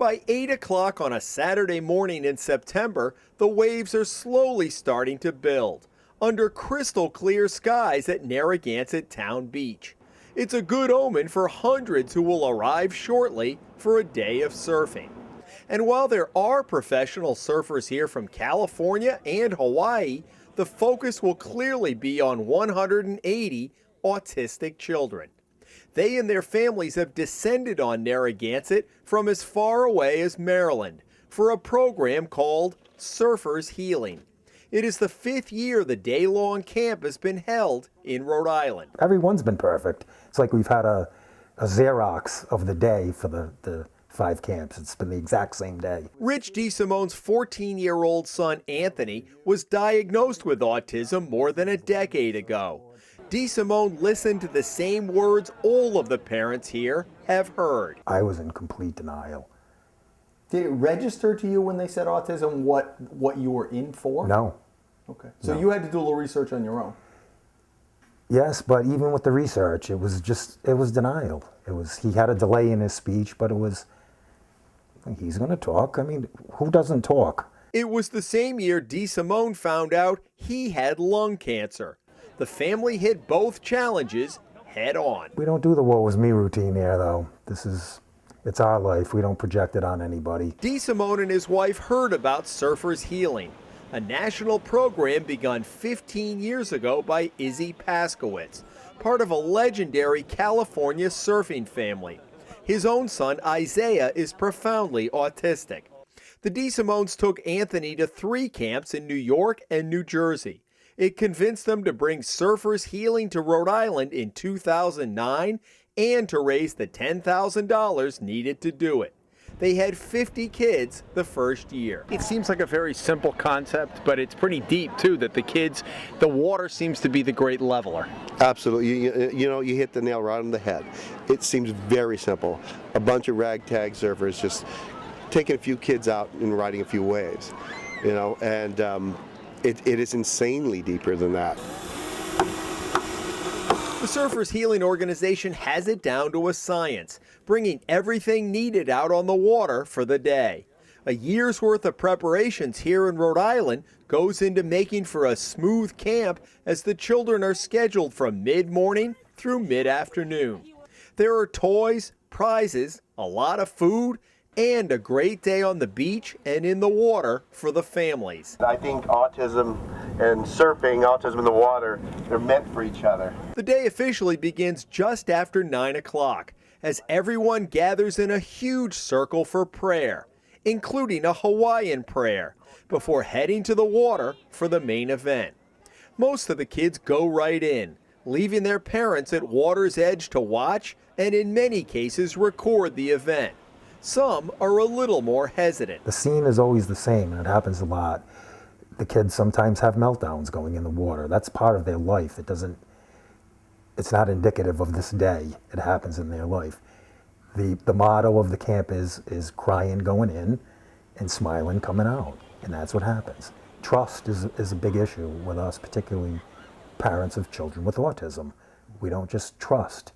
By 8 o'clock on a Saturday morning in September, the waves are slowly starting to build under crystal clear skies at Narragansett Town Beach. It's a good omen for hundreds who will arrive shortly for a day of surfing. And while there are professional surfers here from California and Hawaii, the focus will clearly be on 180 autistic children. They and their families have descended on Narragansett from as far away as Maryland for a program called Surfers Healing. It is the 5th year the day-long camp has been held in Rhode Island. Everyone's been perfect. It's like we've had a Xerox of the day for the 5 camps. It's been the exact same day. Rich DeSimone's 14-year-old son, Anthony, was diagnosed with autism more than a decade ago. DeSimone listened to the same words all of the parents here have heard. I was in complete denial. Did it register to you when they said autism what you were in for? No. Okay. So No. you had to do a little research on your own. Yes, but even with the research, it was denial. He had a delay in his speech, but he's going to talk. I mean, who doesn't talk? It was the same year DeSimone found out he had lung cancer. The family hit both challenges head on. We don't do the woe is me routine here, though. It's our life. We don't project it on anybody. DeSimone and his wife heard about Surfers Healing, a national program begun 15 years ago by Izzy Paskowitz, part of a legendary California surfing family. His own son, Isaiah, is profoundly autistic. The DeSimones took Anthony to 3 camps in New York and New Jersey. It convinced them to bring Surfers Healing to Rhode Island in 2009 and to raise the $10,000 needed to do it. They had 50 kids the first year. It seems like a very simple concept, but it's pretty deep too, that the water seems to be the great leveler. Absolutely. You hit the nail right on the head. It seems very simple. A bunch of ragtag surfers just taking a few kids out and riding a few waves, and it is insanely deeper than that. The Surfers Healing Organization has it down to a science, bringing everything needed out on the water for the day. A year's worth of preparations here in Rhode Island goes into making for a smooth camp as the children are scheduled from mid-morning through mid-afternoon. There are toys, prizes, a lot of food, and a great day on the beach and in the water for the families. I think autism and surfing, autism in the water, they're meant for each other. The day officially begins just after 9 o'clock as everyone gathers in a huge circle for prayer, including a Hawaiian prayer, before heading to the water for the main event. Most of the kids go right in, leaving their parents at water's edge to watch and in many cases record the event. Some are a little more hesitant. The scene is always the same, and it happens a lot. The kids sometimes have meltdowns going in the water. That's part of their life. It's not indicative of this day. It happens in their life. The motto of the camp is crying going in and smiling coming out, and that's what happens. Trust is a big issue with us, particularly parents of children with autism. We don't just trust.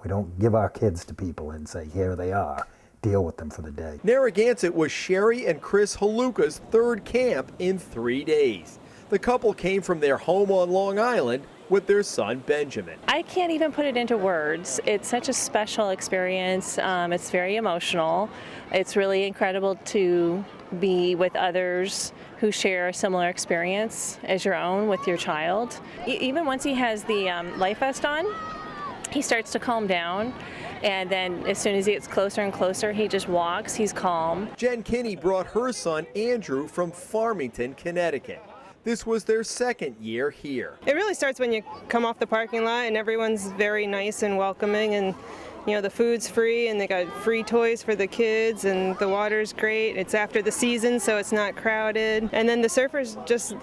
We don't give our kids to people and say, here they are. Deal with them for the day. Narragansett was Sherry and Chris Haluka's 3rd camp in 3 days. The couple came from their home on Long Island with their son Benjamin. I can't even put it into words. It's such a special experience. It's very emotional. It's really incredible to be with others who share a similar experience as your own with your child. Even once he has the life vest on, he starts to calm down. And then as soon as he gets closer and closer, he just walks, he's calm. Jen Kinney brought her son Andrew from Farmington, Connecticut. This was their 2nd year here. It really starts when you come off the parking lot and everyone's very nice and welcoming, and the food's free and they got free toys for the kids and the water's great. It's after the season, so it's not crowded. And then the surfers just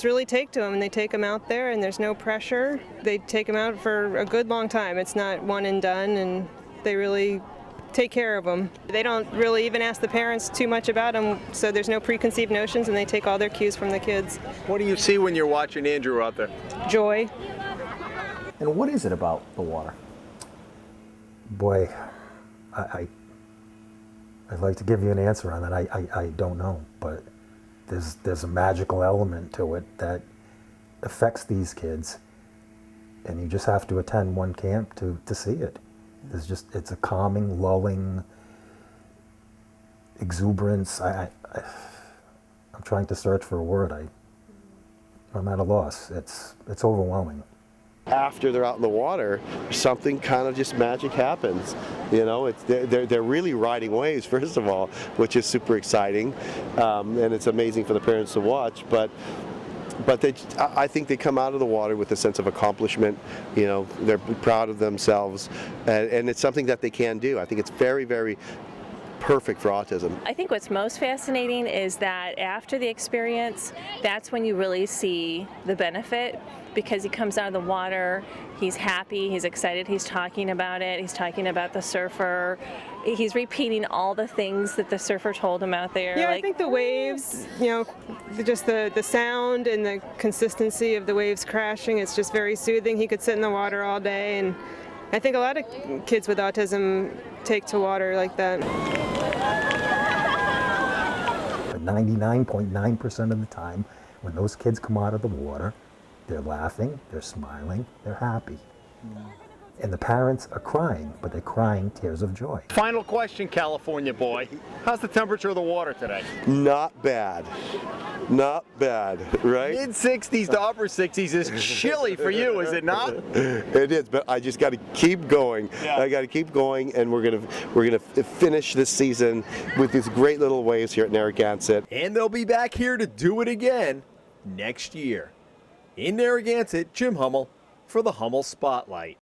really take to them, and they take them out there and there's no pressure. They take them out for a good long time. It's not one and done, and they really take care of them. They don't really even ask the parents too much about them, so there's no preconceived notions, and they take all their cues from the kids. What do you see when you're watching Andrew out there? Joy. And what is it about the water? Boy, I I'd like to give you an answer on that. I don't know, but there's a magical element to it that affects these kids, and you just have to attend one camp to see it. It's a calming, lulling exuberance. I'm trying to search for a word. I'm at a loss. It's overwhelming. After they're out in the water, something kind of just magic happens. You know, they're really riding waves, first of all, which is super exciting, and it's amazing for the parents to watch. But I think they come out of the water with a sense of accomplishment. You know, they're proud of themselves, and it's something that they can do. I think it's very, very perfect for autism. I think what's most fascinating is that after the experience, that's when you really see the benefit, because he comes out of the water, he's happy, he's excited, he's talking about it, he's talking about the surfer, he's repeating all the things that the surfer told him out there. Yeah, like, I think the waves, you know, just the sound and the consistency of the waves crashing, it's just very soothing. He could sit in the water all day, and I think a lot of kids with autism take to water like that. But 99.9% of the time, when those kids come out of the water, they're laughing, they're smiling, they're happy. And the parents are crying, but they're crying tears of joy. Final question, California boy. How's the temperature of the water today? Not bad. Not bad, right? Mid-60s to upper 60s is chilly for you, is it not? It is, but I just got to keep going. Yeah. I got to keep going, and we're gonna finish this season with these great little waves here at Narragansett. And they'll be back here to do it again next year. In Narragansett, Jim Hummel for the Hummel Spotlight.